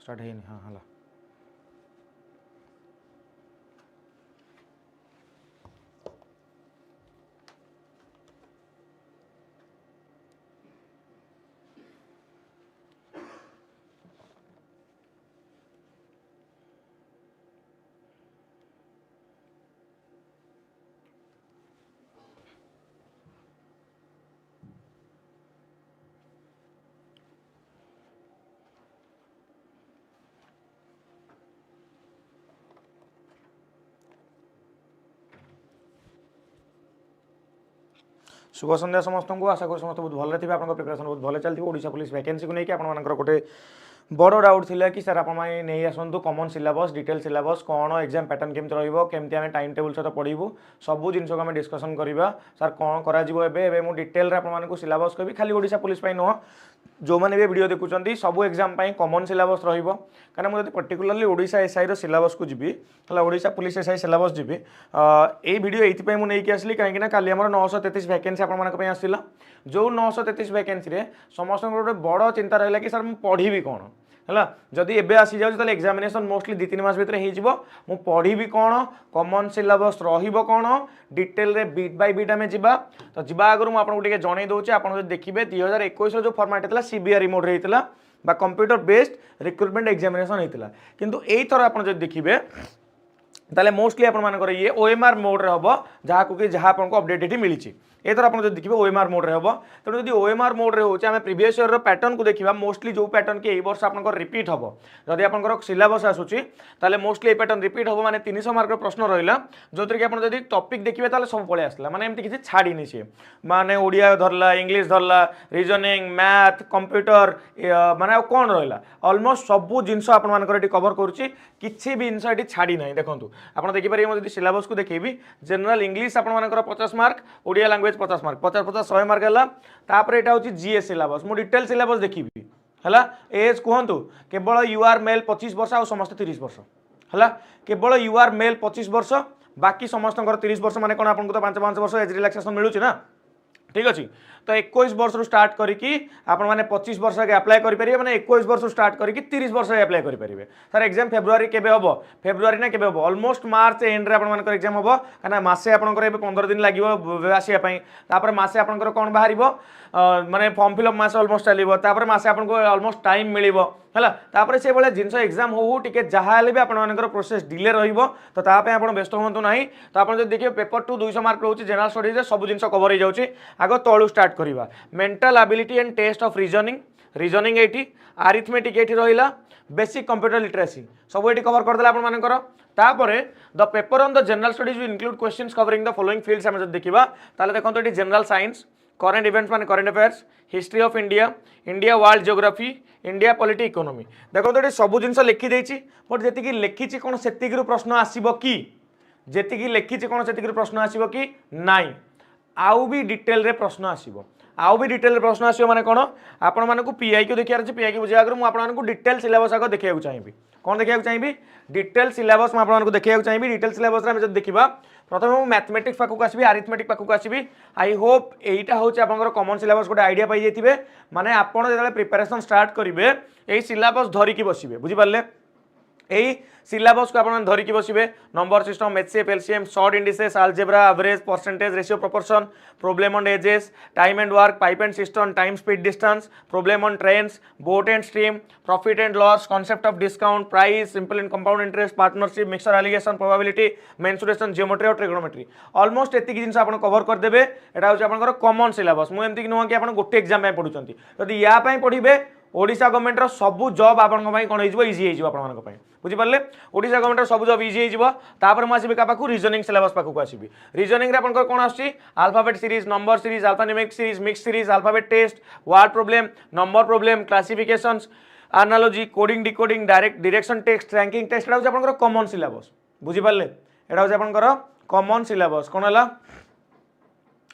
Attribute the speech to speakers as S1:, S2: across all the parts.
S1: Start है हाँ हला शुभ संध्या समस्त को आशा कर समस्त बहुत भले थे आप प्रिपेरेसन बहुत भले चलती ओडिशा पुलिस वैकेंसी को लेकिन आपर गोटे बड़ डाउट था कि सर आप नहीं आसतु कमन सिलेबस डिटेल सिलेबस कौन एग्जाम पैटर्न केमती रही आम टाइम टेबुल सहित पढ़ू सब जिन को आम डिस्कसन करवा सर कौन कर डिटेल आपको सिलेबस कहि खाली ओडिशा पुलिस नुह जो मैंने भी वीडियो देखुं सब एग्जाम कमन सिलेबस रही मुझे पर्टिकुलाली ओडिशा एसआई सिलेबस को जी ओडिशा पुलिस एसआई सिलेबस जी ये वीडियो ये मुझे आसली कहीं काली 933 वैकेंसी आसला जो 933 वैकेंसी समस्त गोटे बड़ चिंता रहा कि सर मुझे पढ़ी कौन है जदि एबे आसी जाउछि ताले एग्जामिनेशन मोस्टली 2-3 मास भितर हेइ जिवो मु पढ़ी कौन कमन सिलेबस रहिबो कौन डिटेल रे बीट बाय बीट आमे जिबा तो जिबा आगरु मु आपनको टिके जणै दोछि आपण जे देखिबे 2021 जो फॉर्मेट हेतला सीबीआरई मोड रे हेतला बा कंप्यूटर बेस्ड रिक्रुटमेंट एग्जामिनेशन हेतला किंतु एई थर आपण जे देखिबे ताले मोस्टली आपण मानकर ये ओएमआर मोड रे हबो जहा को कि जहा आपनको अपडेट एठी मिलिछि एथर आप देखिए ओएमआर मोड रे हम तेणु जब ओएमआर मोड रे होचे आमे प्रीवियस ईयर पैटर्न को देखा मोस्टली जो पैटर्न की वर्ष आप रिपीट हम जदि आप सिलेबस आसूची ताले मोस्टली पैटर्न रिपीट हम माने 300 मार्क प्रश्न रहा जो कि आप टॉपिक देखिए ताले सब पळे आसला माने एमती किसी छाड़ीनी सी माने ओडिया धरला इंग्लिश धरला रीजनिंग मैथ कंप्यूटर माने कौन रहा ऑलमोस्ट सब जिनस आप कवर करुच्ची किसी भी जिनस ये छाड़ी ना देखो आप देखिपारे मुझे सिलेबस को देखेबी जनरल इंग्लिश आप 50 mark Odia language 50 mark 50 100 mark है तापर यहाँ हूँ जीएस सिलेबस मु डिटेल सिलेबस देखी है एज कहतु केवल यू आर मेल 25 वर्ष आ समस्त 30 वर्ष है केवल यू आर मेल 25 वर्ष बाकी समस्त 30 वर्ष माने कौन आपको तो 5 वर्ष एज रिलैक्सेशन मिलूँ ना ठीक अच्छे तो 21 वर्ष रु स्टार्ट करिकी आपण माने 25 वर्ष के अप्लाई करि परिबे माने 21 वर्ष रु स्टार्ट करिकी 30 वर्ष के अप्लाई करि परिबे सर एग्जाम फेब्रुआरी केबे हबो फेब्रुआरी ना केबे हबो ऑलमोस्ट मार्च एंड रे आपण मानकर एग्जाम हबो काना मासे आपनकर एबे 15 दिन लागिवो आसिया पई तापर मासे आपनकर कोन बाहरिबो माने फॉर्म फिलअप मासे ऑलमोस्ट चलिबो तापर मासे आपनको ऑलमोस्ट टाइम मिलिबो हला तापर से बेले जिनस एग्जाम हो टिके जहा हेले भी आपण मानकर प्रोसेस डिले रहिबो तो ता पे आपण व्यस्त होंतु नाही तो आपण जे देखिए पेपर 2 200 मार्क रहउची जनरल स्टडीज रे सब जिनस कवर हो जाउची आगो तळु स्टार्ट करिवा mental ability and test of reasoning एटी आरिथमेटिक एटी रहिला बेसिक कंप्यूटर लिटरेसी सब एटी कवर कर देला आपण मानकर तापरे the paper on the general studies will include questions covering the following fields हम देखिबा ताले देखंतो एटी जनरल साइंस करेंट इवेंट्स माने current affairs history of India India world geography India polity economy देखो तो ये सब जिन लिखी देछि बट जेतिकी लिखिछि कोन सेतिकी प्रश्न आसीबो कि जेतिकी लिखिछि कोन सेतिकी प्रश्न आसीबो कि नाई आउ भी डिटेल रे प्रश्न आसीबो आउ भी डिटेल रे प्रश्न आसीबो माने कोन आपण मानकु पीआई को देखियार अछि पीआई को बुझिया आगर मु आपण मानकु डिटेल सिलेबस आको देखिया चाहिबी कोन देखिया चाहिबी डिटेल सिलेबस मु आपण मानकु देखिया चाहिबी डिटेल सिलेबस रे हम जब देखिबा प्रथम मु मैथमेटिक्स पाखु आसीबी अरिथमेटिक पाखु आसीबी आई होप एटा होछि आपनकर कॉमन सिलेबस गोटे आइडिया पाई जेतिबे माने आपण जेतले प्रिपरेशन स्टार्ट करिवे एई सिलेबस धरि की बसिबे बुझि पारले यही सिलेबस को आप धरिकी बसवे number system HCF LCM short indices algebra average percentage ratio proportion problem on ages time and work pipe and cistern time speed distance problem on trains boat and stream profit and loss concept of discount price simple and compound interest partnership mixture alligation probability mensuration geometry और trigonometry almost एतिक जिन आप कवर करदेवे एटा हूँ आप common syllabus मुझे एमती नुह कि आप गोटे एग्जाम पढ़ुंट जदि या पढ़े ओडिशा गवर्नमेंट सबू जॉब आपण कौन इजी हो बुझीपारे ओडिशा गवर्नमेंट सब जॉब इजी होपर मुझे क्या पाखु रीजनिंग सिलेबस पाखु आसबि रीजनिंग रे कौन alphabet series number series alphanumeric series mix series alphabet test word problem number problem classifications analogy coding decoding direction text ranking test एटा हूँ कॉमन सिलेबस बुझीपारे एटा हूँ कॉमन सिलेबस कौन है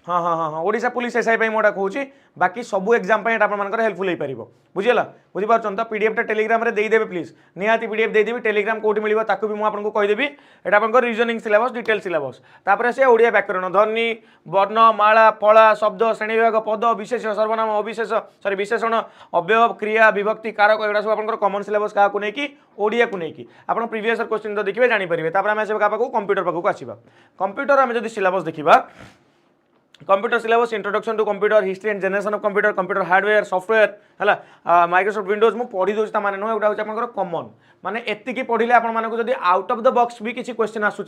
S1: हाँ हाँ हाँ हाँ ओडिशा पुलिस एसआई पे मोटा कहूँ बाकी सब एग्जाम पे आपंकर हेल्पफुल हो पार बुझीगला बुझीपार तो पीडीएफ टेलीग्राम रे देदेवे प्लीज निहाती पीडीएफ देदेवी टेलीग्राम कौटी मिले ताकू भी मुझे कहीदेवी यहाँ आप रिजनिंग सिलेबस डिटेल सिलेबस तापर से ओडिया व्याकरण ध्वनि वर्ण माला फला शब्द श्रेणी विभाग पद विशेष सर्वनाम अविशेष सॉरी विशेषण अव्यय क्रिया विभक्ति कारक एगुड़ा सब आप कमन सिलेबस क्या नहीं ओडिया को लेकिन आप प्रीवियस क्वेश्चन तो देखिए जानीपारे आम आस कंप्यूटर पाखक आसवा कंप्यूटर आम जो सिलेबस देखा computer syllabus introduction to computer history and generation of computer computer hardware software है माइक्रोसॉफ्ट विंडोज मुझे पढ़ी दूसरी माने नुह गोटा हूँ कमन माने एतिकी पढ़ले आपको आउट ऑफ द बॉक्स भी किसी क्वेश्चन आसूँ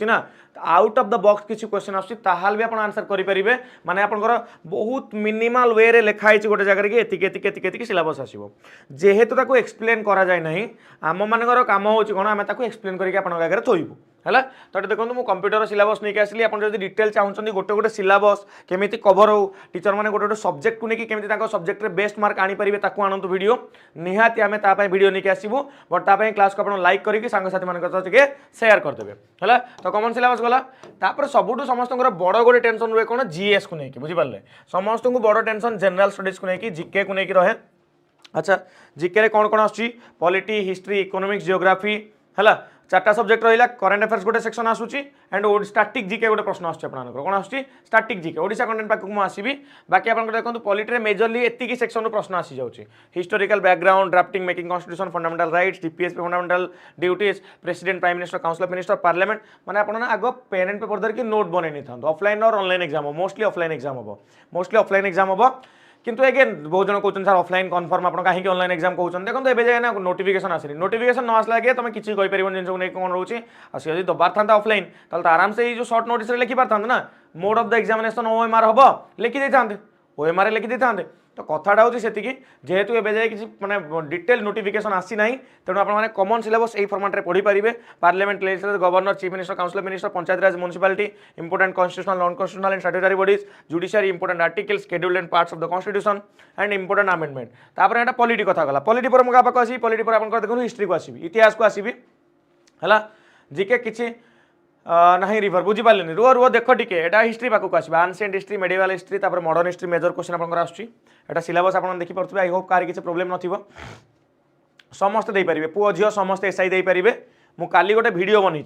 S1: आउट ऑफ द बॉक्स किसी क्वेश्चन आसाल भी आप आंसर करेंगे माने आपंकर बहुत मिनिमल वे रे लिखाई गोटे जगह कि एतिकी सिलेबस आसो जेहेतु एक्सप्लेन करा जाए नहीं आम मान कम हो कौन आम एक्सप्लेन करके आगे थोबू है तो देखो मुझे कंप्यूटर सिलेबस नहीं आसली आप डिटेल चाहते गोटे गोटे सिलेबस केमी कवर हो टीचर मैंने गोटे गोटे सब्जेक्ट को लेकिन केमी सब्जेक्ट बेस्ट मार्क आनीपारे आणतु वीडियो निहाती आम ताप वीडियो नहीं आसबू बट ताप क्लास को आप लाइक करके सांगसाथी मान सेयार करदे है तो कमन सिलेबस गला तापर सबुठ समस्त बड़ गोटे टेंशन रुए कौन जीएस को लेकिन बुझीपारे समस्त को बड़ टेंशन जनरल स्टडीज को लेकिन जीके को लेकिन रहे अच्छा जीके कौन कौन आसुची पॉलिटी हिस्ट्री इकोनॉमिक्स जियोग्राफी है चार्टा सब्जेक्ट रहा करेन्ट अफेयर्स गोटे सेक्शन आसूची एंड स्टाटिक जीके गोटे प्रश्न आसुची कौन आसूची स्टाटिक जीके ओडिशा कंटेंट पाक मुझे आसबि बाकी आप देखो पॉलिटी मेजरली एतिकी सेक्शन प्रश्न आसी जाऊँगी historical background drafting making constitution fundamental rights DPSP fundamental duties president prime minister council of minister parliament मैंने आपना आग पेन एंड पेपर धरिकी नोट बन नहीं था ऑफलाइन और ऑनलाइन एग्जाम हो मोस्टली ऑफलाइन एग्जाम हम मोस्टली ऑफलाइन एग्जाम हम किंतु अगेन बहुत जन कहते सर ऑफलाइन कन्फर्म आप कहीं ऑनलाइन एग्जाम कहते देखो एवं जाए ना नोटिफिकेशन आसनी नोटिफिकेशन न आसला कि तुम किसी कहीपर जिन को नहीं कौन रोचे सी दबार था ऑफलाइन तो आराम से जो सर्ट नोटिस लिखि पार था ना mode of the examination OMR हम लिखिदे था ओएमआर लिखिदे था तो कथाटा हूँ से जेहेतु एवं जाए किसी मैंने डिटेल नोटिफिकेशन आसी ना तेणु आपने कमन सिलेबस यही फॉर्मेट पढ़ी पारे parliament legislature governor chief minister council of minister panchayat Raj municipality important constitutional non constitutional and statutory bodies judiciary important articles scheduled and parts of the constitution and important amendment तापर यहाँ polity कथा गला polity पर मुझे पाक आसी polity पर आप देखो हिस्ट्री को आसबि इतिहास को आसबि है जीके किसी नहीं रिभर बुझीपारे रुह रुह देख टी एटा हिस्ट्री पाक आस आनसेंट हिस्ट्री मेडिवल हिस्ट्री तापर मॉडर्न हिस्ट्री मेजर क्वेश्चन आपंकर आसटा सिलेबस आप देखिपे आई होप कार किसी प्रोब्लेम नथिबो समस्त दे पारिबे पुओ झियो समस्त एसआई दे पारिबे मु काली गोटे वीडियो बनी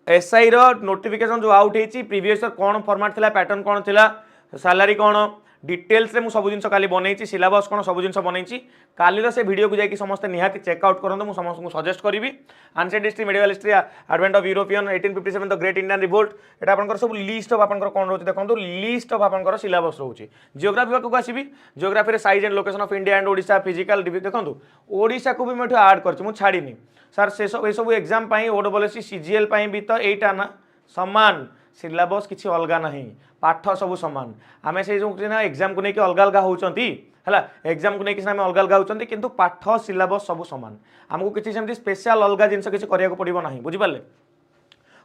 S1: एसआई रो नोटिफिकेशन जो आउट होती प्रीवियस कौन फॉर्मेट थिला पैटर्न कौन थिला सैलरी कौन डिटेल्स रे मु सब जिन काली बनई सिलेबस कौन सब जिन बनई कालीर से वीडियो को जाकि समस्त निहाती चेकआउट करूँ मुझे समस्त को सजेस्ट करी ancient history medieval history advent of European 1857 the great Indian revolt एटा आपनकर सब लिस्ट ऑफ आपनकर कौन रोचे देखो लिस्ट ऑफ आपनकर सिलेबस रोचे जियोग्राफी पाक आसबि geography size and location of India and Odisha physical देखो ओडिशा को भी मुझे ऐड कर छाड़ीनी सर से सब एग्जाम ओडब्ल्यूएससी सीजीएल भी तो यहीटा ना सामान सिलेबस किसी अलग ना पाठ सब सामान आम से जो एग्जाम को लेकिन अलग अलग होती है एग्जाम को लेकिन आम अलग अलग होती किंतु पाठ सिलेबस सब सामान आमको किसी सेमती स्पेशल अलग जिन किसी कराया पड़ो ना बुझीपारे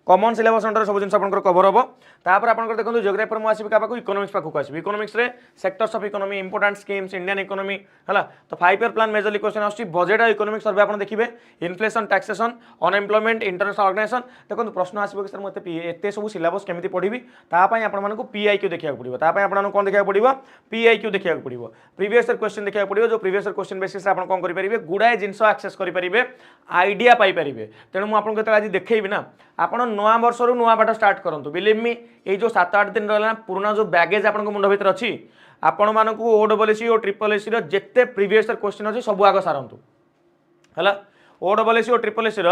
S1: कमन सिलेबस अंडर सब जिन आप कवर हम तापर आप देखो जियोग्राफी मुझे आसबि क्या इकोनॉमिक्स पाखक आसबि इकोनॉमिक्स रे sectors of economy important schemes Indian economy है तो 5 ईयर प्लान मेजरली क्वेश्चन आसछि बजेट और इकोनॉमिक सर्वे आप देखिए inflation taxation unemployment international organisation देखो प्रश्न आसो कि सर मुझे एत सब सिलेबस केमी पढ़ी तापाई आपको पीआईक्यू देखा पड़ो तापाई आपको कौन देखा पड़ो पीआईक्यू देखा पड़ो प्रीवियस क्वेश्चन देखा पड़ो जो प्रीवियस क्वेश्चन बेसिस आप कौन करेंगे गुड़ाए जिन एक्सेस करेंगे आइडिया पाइपर तेणु मुझे आज देखी ना आप नुआ वर्ष नुआ पाठ स्टार्ट करूँ बिलीव मी ये जो 7-8 दिन रहा पुराना जो बैगेज आप मुंड भर अच्छी आपण मानक ओडब्ल्यूएससी और ट्रिपल एससी जिते प्रीवियस क्वेश्चन अच्छी सब आग सारंतु है ओडब्ल्यूएससी और ट्रिपल एससी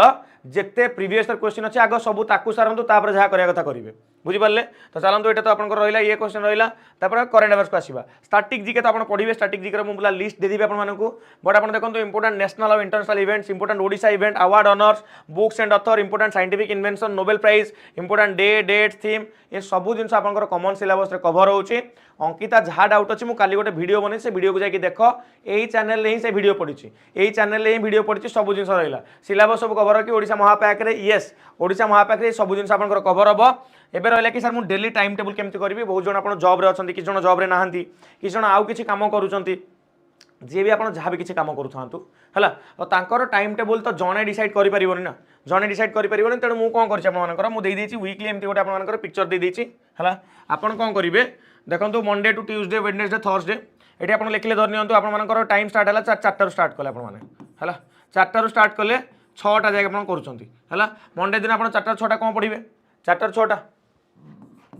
S1: जिते प्रीवियस क्वेश्चन अच्छी आग सब ताकू सारंतु तापर जहाँ करिया कथा करेंगे बुझीपारे तो चलते ये तो आप रहा ये क्वेश्चन रहा करेन्ट अफेयर्स को आसवा स्टाटिक जीके तो आप पढ़े स्टाटिक जीके मुझे लिस्ट देदेवी आपको बट आप देखो इंपोर्टेंट नेशनल और international events important Odisha event award honours books and author important scientific invention Nobel prize important day date theme ये सब जिन आप कमन सिलेबस कवर होची अंकिता जहाँ डाउट अच्छी मुझे काली गोटे वीडियो बनी से वीडियो को जाकि देख यही चैनल ही से वीडियो पड़ी यही चैनल ही वीडियो पड़ी सब जिन रहा सिलेबस सब कवर हो कि ओडिशा महापाक येस ओडिशा महापाक सब जिन आप कवर हम एबे रहा कि सर मुझे डेली टाइम टेबल केमती करी बहुत जन आप जॉब रे अच्छा किसी जन जॉब रे ना किसी जन आउ किसी कम करुँच जी भी आप जहाँ भी किसी कम करूँ है टाइम टेबुल तो जड़े डिसाइड कर ना जड़े डिसाइड कर तेणु मुझे कौन कर वीकली एमती गोटे आप पिक्चर दे देती है आपड़ कौन करेंगे देखो Monday to Tuesday Wednesday Thursday ये आप लिखले धर नियंतु आपर टाइम स्टार्ट है 4 स्टार्ट कले है 4 स्टार्ट कले 6टा जाए आप कर मंडे दिन आप 4 6टा कौन पढ़े 4 6टा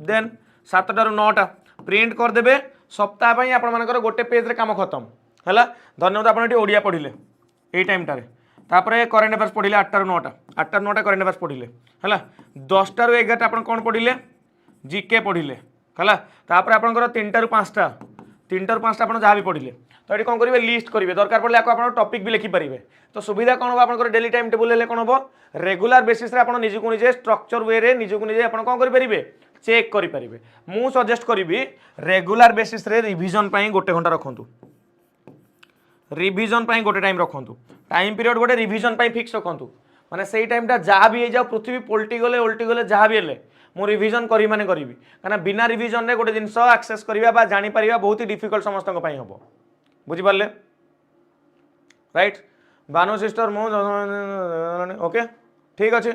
S1: देन 7 टा 9टा प्रिंट करदे सप्ताह आपर गोटे पेज्रे कम खत्म है धन्यवाद आप ओडिया पढ़ले यही टाइमटार तापर करेन्ट अफेयर्स पढ़ले 8 टा 9टा 8 टा 9टा करेन्ट अफेयर्स पढ़ले है 10 टा 11टा आप कौन पढ़ले जीके पढ़ले है तापर आप 3 टा 5टा 3 टा 5टा आप जहाँ भी पढ़ले तो ये कौन करेंगे लिस्ट करेंगे दरकार पड़े आप टॉपिक भी लिखिपारे तो सुविधा कौन हम आप डेली टाइम टेबुल है कौन हम रेगुलर बेसिस आप निजक निजे स्ट्रक्चर वे रे निजक निजे आप कौन करेंगे चेक करेंगे मु सजेस्ट करी रेगुलर बेसिस रे रिविजन गोटे घंटा रखु रिविजन गोटे टाइम रखु टाइम पीरियड गोटे रिविजन फिक्स रखु माने से टाइमटा जहाँ भी जाओ पृथ्वी पलटि गले उल्टी गले जहाँ भी हेले मु रिविजन करी माने करी कहीं बिना रिविजन रे गोटे जिनस एक्सेस करवा जापर बहुत ही डिफिकल्ट समस्त हम बुझिपारे राइट बानु सिस्टर मु ओके ठीक अच्छे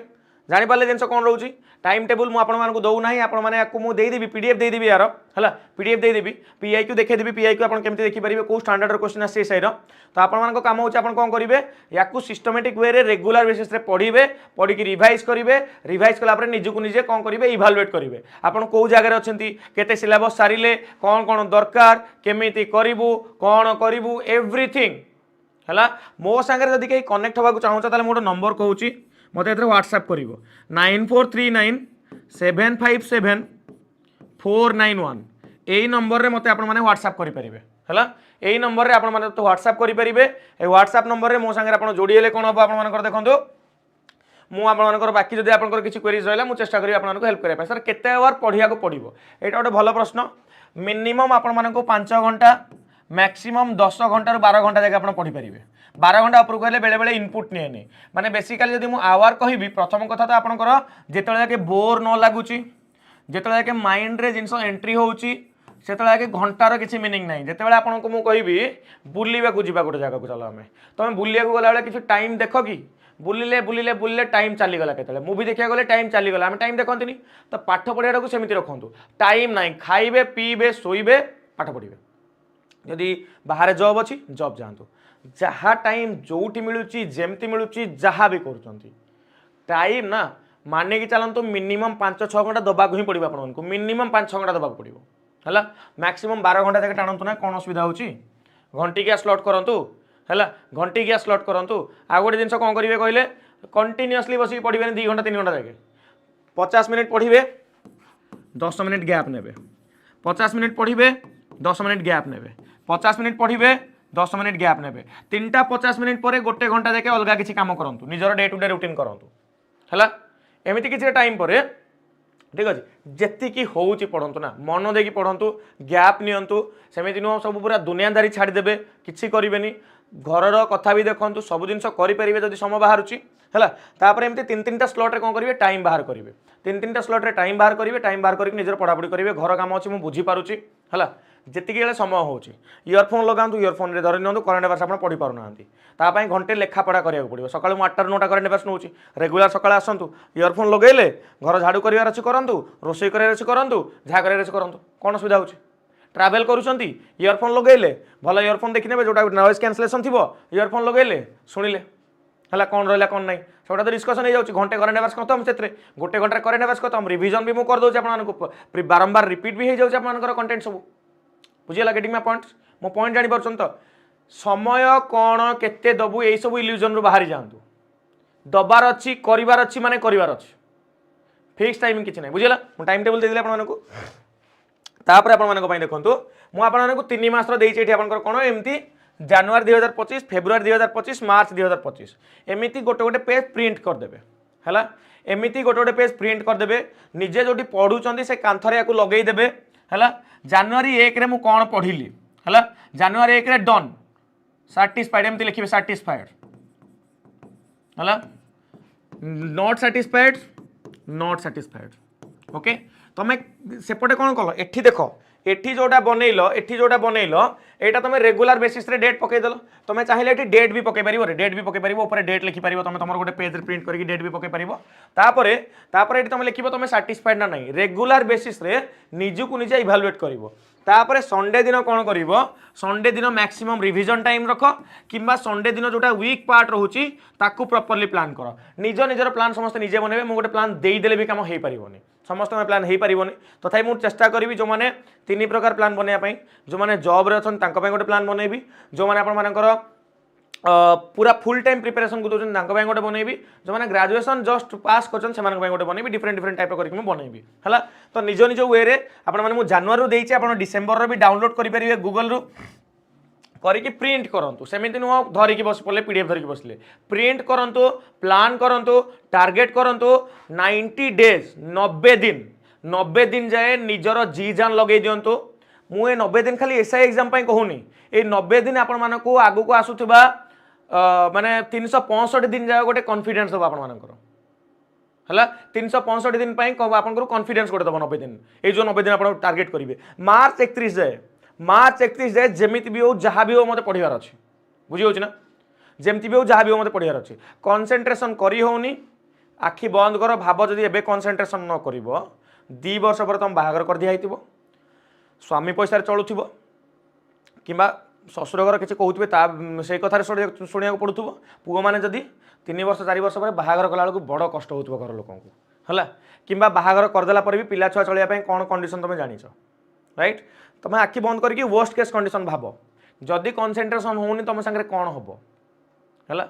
S1: जापारे जिन कौन रोचे टाइम टेबुल मुझे दौना आपदेवी पीडीएफ देदेवी यार है पीडीएफ देदेवी पीआईक्यू देखदेवी पीआईक्यू आप केमती देखिपारे कौ स्टांडर्ड क्वेश्चन आसी सही तो आप काम हो कौन करेंगे या सिस्टमेटिक वे रेगुलर बेसिस पढ़े पढ़ी रिवाइज करेंगे रिवाइज कलापर निजक निजे कौन करेंगे इभालुएट करेंगे आप कौ जगह अच्छा केते सिलेबस सारे कौन कौन दरकार केमी करूँ कौन करूँ एव्रीथिंग है मो सांगे जदि कहीं कनेक्ट होगा चाहूँ तो मोटे नंबर कहूँ मत व्हाट्सएप कर 9439 757 491 यही नंबर रे मते आपण माने व्हाट्सएप करि परिबे हला यही नंबर रे आपण माने तो व्हाट्सएप करि परिबे ए व्हाट्सएप नंबर रे मो संगे आपण जोडी हेले कोन हो आपण मानकर देखंतु मु आपण मानकर बाकी जदि आपण किछि क्वेरीज रहला मु चेष्टा करी आपण हेल्प करे सर केते आवर पढिया को पडिबो एटा गोटे भलो प्रश्न मिनिमम आपण मानको 5 घंटा मैक्सिमम 10 घंटा रु 12 घंटा जाके आपण पढि परिबे 12 घंटा ऊपर कहले बेले बेले इनपुट निएनी माने बेसिकली जदि मु आवर कहबी प्रथम कथा तो आपनकर जेतले जाके बोर न लागुची जेतले जाके माइंड रे जिंस एंट्री होउची सेतले जाके घंटार किछि मीनिंग नाही जेतेबेले आपनको मु कहबी बुलिबा को जिबा गोटे जगह को चलो हमें तमे बुलिया को गला बेले किछि टाइम देखो कि बुलिले बुलिले बुलिले टाइम चली गला केतले मूवी देखिया गले टाइम चली गला हम टाइम देखंतिनी तो पाठ पढियाटा को सेमिति रखंतु टाइम नाही खाइबे पीबे सोइबे पाठ पढिबे यदि बाहर जॉब अच्छी जॉब जातु जहाँ टाइम जोटी मिलूची जेमती मिलूची जहाँ भी कर टाइम ना माने कि चलतु मिनिमम 5-6 घंटा दबाक ही पड़ो आपको मिनिमम 5-6 घंटा दबाक पड़ो है मैक्सिमम 12 घंटा तक टाणु ना कौन असुविधा हो घंटिकिया स्लॉट करूँ है घंटिकिया स्लॉट करूँ आ गए जिन कौन करेंगे कहले कंटिन्यूअसली बस पढ़े 2 घंटा 3 घंटा जाके 50 मिनट पढ़े 10 मिनट गैप ने 50 मिनट पढ़े 10 मिनट गैप ने 50 मिनट पढ़े 10 मिनट गैप ने 3टा 50 मिनट पर गोटे घंटा जाके अलग किसी काम करूँ निजर डे टू डे रूटीन करूँ है एमती किसी टाइम पर ठीक अच्छे जी हूँ पढ़ु ना मन देकी पढ़ु गैप नियंतु सेमती नुह सब पूरा दुनियादारी छाड़देवे किसी करेंगे घर कथा भी देखूँ सब जिन करेंगे जब समय बाहर है एमती 3-3टा स्लॉट कौन करेंगे टाइम बाहर करेंगे 3-3टा स्लॉट टाइम बाहर करेंगे टाइम बाहर करके निजर पढ़ापढ़ी करेंगे घर काम अच्छी मुझे बुझीपारुची है जी समय हो इयरफोन लगातु इयरफोन रे धरी नियंतु करेन्ट अफेयर्स आप पढ़ी पारना घंटे लेखापढ़ा करा पड़ो सका 8 9टा करेन्ट अफेयर्स नौ रेगुलर सका आसतु इयरफोन लगेले घर झाड़ू करार अच्छी करूँ रोषे करार अच्छी करूँ जहाँ करार अच्छी करूँ कौन असुविधा हो ट्रावेल करुँच इयरफोन लगेले भल इयरफोन देखने जोटा नॉइज कैंसलेशन थी इयरफोन लगेले शुणिले है कौन रहा कौन ना सब तो डिस्कसन हो जाए घंटे करेन्ट अफेयर्स खत्म से गोटे घंटे करेन्ट अफेयर्स खत्म रिविजन भी मुझे करदे आपको बारंबार रिपीट भी हो जाए कंटेंट सब बुझीगला गेटिंग माय पॉइंट मो पॉइंट जानी पारछन तो समय कौन केते दबु यही सब इल्यूजन रु बाहरी जातु दबार अच्छी करिवार अच्छी माने करिवार अच्छी फिक्स टाइमिंग किछि नै बुझीगला मो टाइम टेबल दे दिले आपन मानको तापर आपन मानको पई देखंतु मो आपन मानको 3 मास रो देइछि एठी आपन कोन एम्ति जनवरी 2025 फेब्रुआरी 2025 मार्च 2025 एमिति गोटे गोटे पेज प्रिंट कर देबे हला एमिति गोटे गोटे पेज प्रिंट कर देबे निजे जोटी पढुचंदी से कांथरे याकू लगेई देबे हला जनवरी 1 रे मु कोन पढिली हला जनवरी 1 रे डन सैटिस्फाइड एमती लिखिबे सैटिस्फाइड हला नॉट सैटिस्फाइड ओके तमे सेपटे कोन कलो एठी देखो एठी जोटा बनइल एटा तुम रेगुलर बेसिस रे डेट पकईदेल तुम चाहिए ये डेट भी पकई पार डेट भी पकई पार ऊपर डेट लिखिपार तुम तुम गोटे पेज प्रिंट करके डेट भी पकई पार तुम लिख तुम साटिस्फाइड ना नहीं रेगुलर बेसिस रे निजको निजे इभालुएट कर तापर संडे दिन कौन कर संडे दिन मैक्सिमम रिविजन टाइम रख कि संडे दिन जोटा वीक पार्ट रोचे ताकू प्रॉपर्ली प्लान कर निज निजर प्लान समस्त निजे बनइबे मु गोटे प्लान देदेले भी काम हो पारिबनी समस्त प्लान हो पारिबनी तथापि मुझे चेष्टा करी जो मैंने 3 प्रकार प्लान बनवाई जो मैंने जॉब रे अछन तांको पय गोटे प्लान बनइबी जो मैंने आपनकर पूरा फुल टाइम प्रिपरेशन को दौरान गोटे बनइबी जो मैंने ग्रेजुएशन जस्ट पास कर गोटे बनइबी डिफरेंट डिफरेंट टाइप करके बनइबी है तो निज निज वे रे आपने जनवरी देइछि आपन डिसेंबर भी डाउनलोड करेंगे गूगल रु करके प्रिंट करंतु सेमिति नुह धरिकी बस पड़े पीडीएफ धरिकी बसले प्रिंट करंतु प्लान करंतु टार्गेट करंतु 90 डेज 90 दिन जाए निजर जी जान लगे दिंतु मुझे 90 दिन खाली एसआई एग्जाम कहूनी ये 90 दिन आपण मानक आगु को आसुवा माने 365 दिन जाए गोटे कॉन्फिडेंस दबा आपण मानकर है 365 दिन आपको कॉन्फिडेंस गोटे दब 90 दिन ये जो 90 दिन आप टार्गेट करेंगे मार्च 31 जाए जमी भी हो जहाँ भी हो मत पढ़ार अच्छे बुझी ना जमी भी हो जहाँ भी हो मत पढ़ार अच्छे कनसेंट्रेशन करी होनी आखि बंद कर भाव जदि एबे कनसेंट्रेशन न कर 2 वर्ष पर तुम बाहागर कर दिखाई स्वामी पैसा चलुव कि शशुर घर किसी कहते से कथार शुणा पड़ू पुओ मैंने जदि 3 वर्ष 4 वर्ष पर बाहागर कला बेलू बड़ कष्ट हो घर लोक है कि बाहागर करदेला भी पिला छुआ चलिए कौन कंडीशन तुम जान राइट तुम आखि बंद करके वर्स्ट केस कंडीशन भाव जदि कनसेंट्रेशन होनी तुम सागर कौन हम है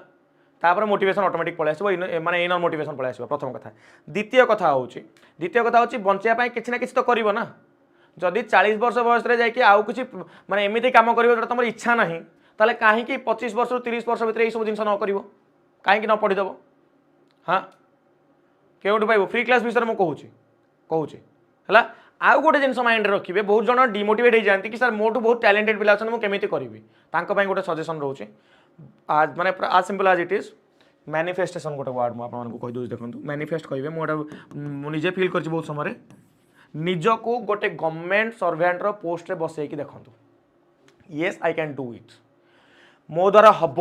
S1: तापर मोटिवेशन ऑटोमेटिक पलि आस माने इनर मोटिवेशन पलि आस प्रथम कथा द्वितीय कथा हूँ बंचाई किसी ना किसी तो कर ना जदि 40 वर्ष बयस जाकि आउ कि माने एमती कम कर जो तुम इच्छा ना ताले कहीं 25 वर्ष 30 वर्ष भितर यह सब जिन न कर कहीं न पढ़ीदेव हाँ केउठु पाइब फ्री क्लास विषय में कहूँ है आउ गोटे जिन माइंड रखिए बहुत जन डिमोटिवेट हो जाती कि सर मोटू बहुत टैलेंटेड पिला मुझे केमी करी गोटे सजेसन रोचे आज माने आज सिंपल आज इट इज मैनिफेस्टेशन गोटे वर्ड मुझे कहीदे देखो मैनिफेस्ट कहे मुझे फिल कर बहुत समय निजको गोटे गवर्नमेंट सर्वेंटर पोस्ट रे बसैकी देखूँ yes I can do it मो द्वारा हम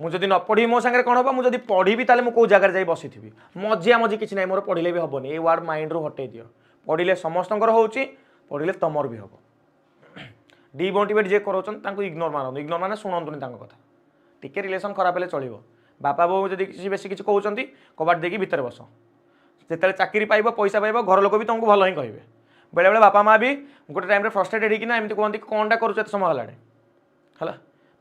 S1: मुझे न पढ़ी मो सागर कौन हम मुझे पढ़ी ताले मु कौ जगह जाई बसी थी मजिया मजी किसी ना मोर पढ़ले भी हेनी ये वर्ड माइंड रू हटे दियो पढ़ले समस्त पढ़ले तुमर भी हम डिमोटिवेट जे कर इग्नोर मारत इग्नोर माने शुणुनी कथा टिके रिलेसन खराब है चलो बापा बो जब किसी बेसी किसी कहते कबाट देकी भितर बस जिते चाकरी पाइब पैसा पाइब घर लोक भी तुमको भल ही कहे बेले बेले बापा माँ भी गोटे टाइम फ्रस्ट्रेटेड होना एमती कहते कौनटा कर समय है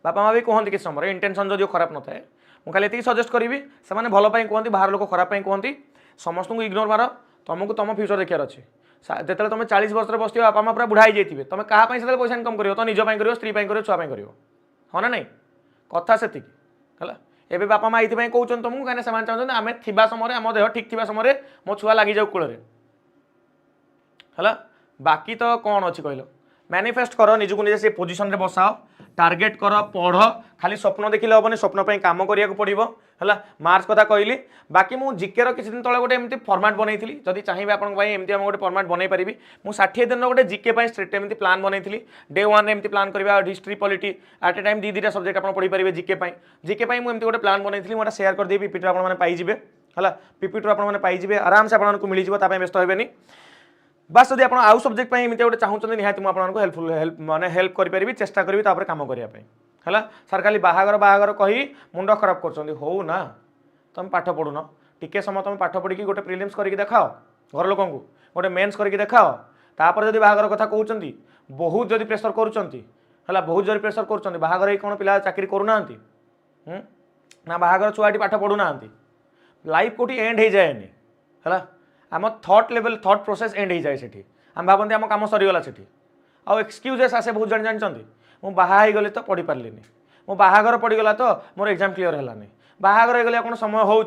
S1: बापा माँ भी कहते किसी समय इंटेंशन जो खराब न थाए मुझे खाली सजेस्ट करी से भल कहते बाहर लोक खराब कहते समस्त को इग्नोर मार तुमको तुम फ्यूचर देखार अच्छे जिते तुम 40 वर्ष बस बापा माँ पूरा बुढ़ा हो जाइए तुम क्या पैसा इनकम कर तो निज कर स्त्री कर छुआ कर हाँ ना नहीं कथा से है एबे बापा माँ ये कहते तुमको कहीं चाहते आम थी समय आम देह ठीक थी समय मो छुआ लगी जाऊ कूल है बाकी तो कौन अच्छी कहल मैनिफेस्ट कर निजको निजे से पोजिशन रे बसाओ टार्गेट कर पढ़ खाली स्वप्न देखिले हेनी स्वप्न काम करा पड़ो है मार्च कथा कहली बाकी मुझे जिके किसी दिन तले गोटे एमती फॉर्मेट बनई जदि चाहिए आपंती गोटे फॉर्मेट बनई पारि मुझे 60 दिन गोटे जिके स्ट्रेट एमती प्लान बनई डे 1 एमती प्लान करवा history polity at a time 2 subject आप पढ़ी पारे जिके मुझे गोटे प्लान बनई मुझे सेयार कर दी पीपीटी आपने पाइबे है पीपीटी आपने पाइबे आराम से आपको मिल जाए व्यस्त हेनी बस जब आप आउ सब्जेक्ट एमती गोटे चाहते निहाती मुझे आपको हेल्पफुल माने हेल्प करी चेष्टा करी काम करने है सर खाली बाहागर बाहागर कही मुंड खराब कर हो ना तुम पाठ पढ़ुन टिके समय तुम पाठ पढ़ी गोटे प्रिलिम्स करके देखाओ घर लोक गोटे मेन्स करके देखाओ तापर जब बाहागर कथा कहते बहुत जब प्रेसर करुँच बहुत जब प्रेसर कर बाहागर कौन पिला चाकरी करूना ना बाहागर छुआटी पाठ पढ़ुना लाइफ कौटी एंड हो जाएनि है आम thought level thought process and हो जाए से आम भावती आम कम सरीगला से आउ एक्सक्यूजेस आसे बहुत जन जानते मु बाहा गली तो पढ़ी पार्ली मो बाहागर पड़गला तो मोर एग्जाम क्लीयर है बाहागर गले कौन समय हो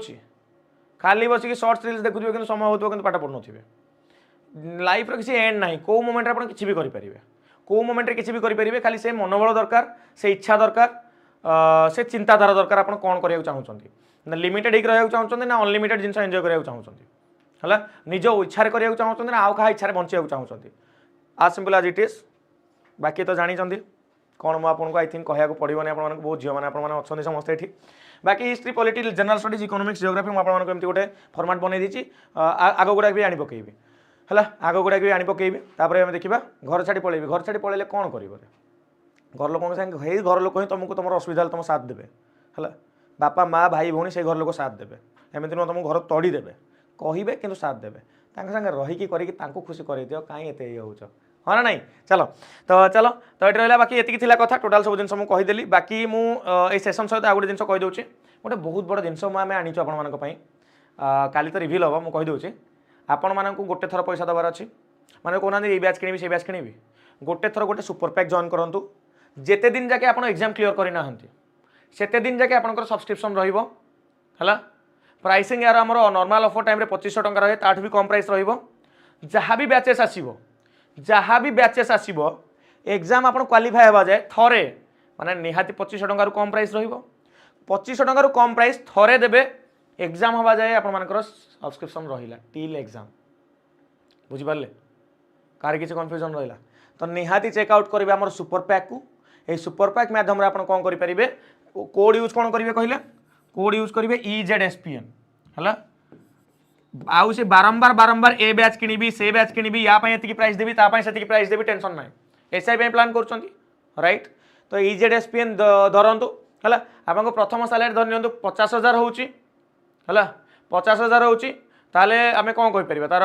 S1: खाली बसिक सर्ट्स रिल्स देखुए कि समय हो पाठ पढ़ु थे लाइफ किसी एंड ना कौ मोमेंट आप किसी भी करेंगे कौ मोमेंट किसी भी करेंगे खाली से मनोबल दरकार से इच्छा दरकार से चिंताधारा दरकार आप कौन करने चाहते ना लिमिटेड हो रहा चाहते ना अनलिमिटेड जिन एंजॉय करने चाहते है निज इच्छा करने चाहते ना आउ क्या इच्छा बचा चाहते आज सिंपल आज इट इज बाकी तो जानी कौन मुझे आपको आई थिंक कहूँ पड़ोनी आप बहुत झील मैंने आपने समस्ते ये बाकी history politics general studies economics geography मुझे आपको एमती गोटे फॉर्मेट बनई दी आग गुड़ा भी आनी पकेबी है आग गुड़ा भी आनी पकेबी तापर देखा घर छाड़ी पलैबी घर छाड़ी पलैले कौन कर घर लोक संगे घर लोक ही तुमको तुम असुविधा तुम साथ देवे है बापा माँ भाई भौणी से घर लोक साथ देवे एमती नुह तुमको घर तोड़ी देवे कहे कि साथ देवे सागे रहीकि करके खुशी कर दियो कहीं एत ये हो हाँ ना नहीं चलो तो ये रहा बाकी ये कथा टोटाल सब जिन मुझे कहीदेली बाकी मुझे सेसन सहित आ गोटे जिन कहीदे गोटे बहुत बड़ जिनस आम आनीचु आपण काली तो रिभिल हम मुझे कहीदे आपण मानक गोटे थर पैसा देवार अच्छी मैंने कहना ये बैच किणी से बैच किणी गोटे थर गोटे सुपर पैक जॉइन करूँ जिते दिन जाके आप एग्जाम क्लीयर करना सेते दिन जाके आप सब्सक्रिप्शन रहा प्राइसिंग यार आम नॉर्मल ऑफर टाइम 2500 टंका रहे ताठ भी कम प्राइस रहा भी बैचेस आसो जहाँ भी बैचेस आसो एग्जाम आप क्वालिफाई हवा जाए थरे माने निहाती 2500 टंका कम प्राइस रहा 2500 टंका कम प्राइस थरे देवे एग्जाम हवा जाए आपर सब्सक्रिप्शन रहा टिल एग्जाम बुझिपारे कार किसी कन्फ्यूजन रहा तो निहाती चेकआउट करेंगे आम सुपर पैक को ये सुपर पैक माध्यम आप कौन करेंगे कोड यूज कौन करेंगे कहले कोड यूज करेंगे EZSPN है आउ से बारंबार बारंबार ए बैच किणी से बैच किणी या प्राइस देवी से प्राइस देवी टेंशन ना SI प्लान कर राइट तो EZSPN धरतु है आप प्रथम सालारी धर नि 50,000 हो 50,000 होले आम कौन कहीपर तार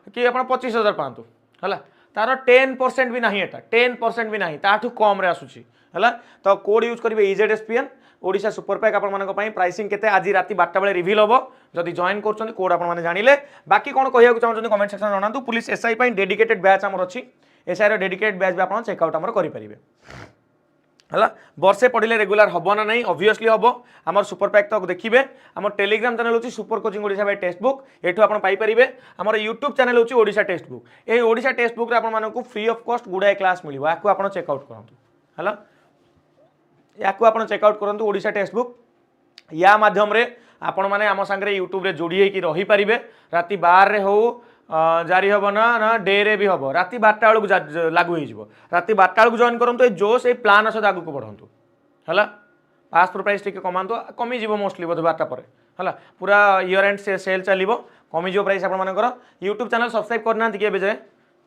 S1: कि आप 25,000 पातु है तार 10% भी ना 10% भी ना ताठू कम आसूसी है तो कोड यूज करेंगे EZSPN ओडिशा सुपर पैक आपण प्राइसिंग केते आज राति 12 बेले रिवील हम जदि जॉइन कर कोड आपने जानिले बाकी कौन कहूँ चाहते कमेंट सेक्शन जनातु पुलिस SI डेडिकेटेड बैच आमर अच्छी SI डेडिकेटेड बैच भी आप चेकआउट आमर करेंगे है वर्षे पढ़ले रेगुलर हम ना नहीं ऑब्वियसली हम आम सुपर पैक तक देखिए आम टेलीग्राम चैनल होची super coaching Odisha by text book एठू आप पाइपर आम यूट्यूब चैनल होची ओडिशा टेक्स्ट बुक ये ओडिशा टेक्स्ट बुक आपको फ्री ऑफ कॉस्ट गुड़ाए क्लास मिले या चेकआउट करूँ है या चेकआउट करूँ ओडिशा टेक्स्ट बुक या माध्यम आपण मैंने आम सांगे यूट्यूब जोड़ी होगी रहीपर राति 12 हो जारी हम ना डे रे भी हम राति 12टा बेलू लागू हो राति 12टा बेलू जॉइन करूँ ये जोश ये प्लान सहित आगे बढ़ातु है पासपोर्ट प्राइस टी कमातु कमिज मोस्टली बोध 12टा पर है पूरा इयर एंड सेल चलो कमिज प्राइस आपर यूट्यूब चैनल सब्सक्राइब करना कि जाए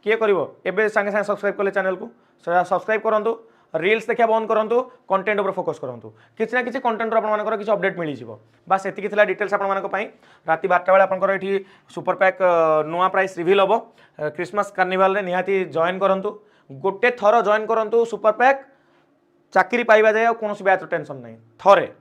S1: किए करे सागे सागे सब्सक्राइब कले चैनल को सब्सक्राइब करूँ रील्स देखा बंद करूँ कंटेंट उपर फोकस करूँ किसी ना किसी कंटेंट आपर किसी अपडेट मिल जाव बस एतिकी डिटेल्स आप राति 12टा बेले आपंकर ये सुपर पैक नुआ प्राइस रिवील हम क्रिसमस कार्निवाल निहाती जॉइन करूँ गोटे थर जॉइन करूँ सुपर पैक चाकरी पाइबा जाए कौन बैच टेंशन नहीं थरे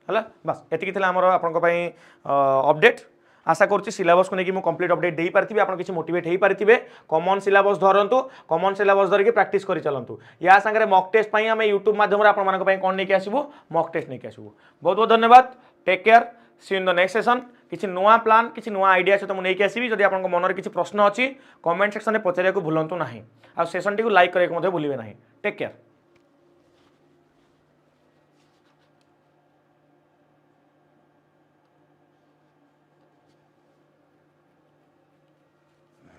S1: है बस एतिकी आमर आपंपाई अपडेट आशा करुँच सिलेबस को लेकिन कंप्लीट अपडेट दे पारि आप किसी मोटिवेट हो पारे कॉमन सिलेबस धरतु कॉमन सिलेबस धरिकी प्रैक्टिस कर चलतु या सागर मॉक टेस्ट आम यूट्यूब माध्यम आप कौन नहीं आसबू मॉक टेस्ट नहीं आसबू बहुत बहुत धन्यवाद take care see in the next session किसी नुआ प्लान किसी नुआ आइडिया सहित मुझे आसबि जब आप मन में किसी प्रश्न अच्छी कमेंट सेक्शन में पचार भूलु ना आ सेसन टी लाइक करने भूलें ना टेक केयर।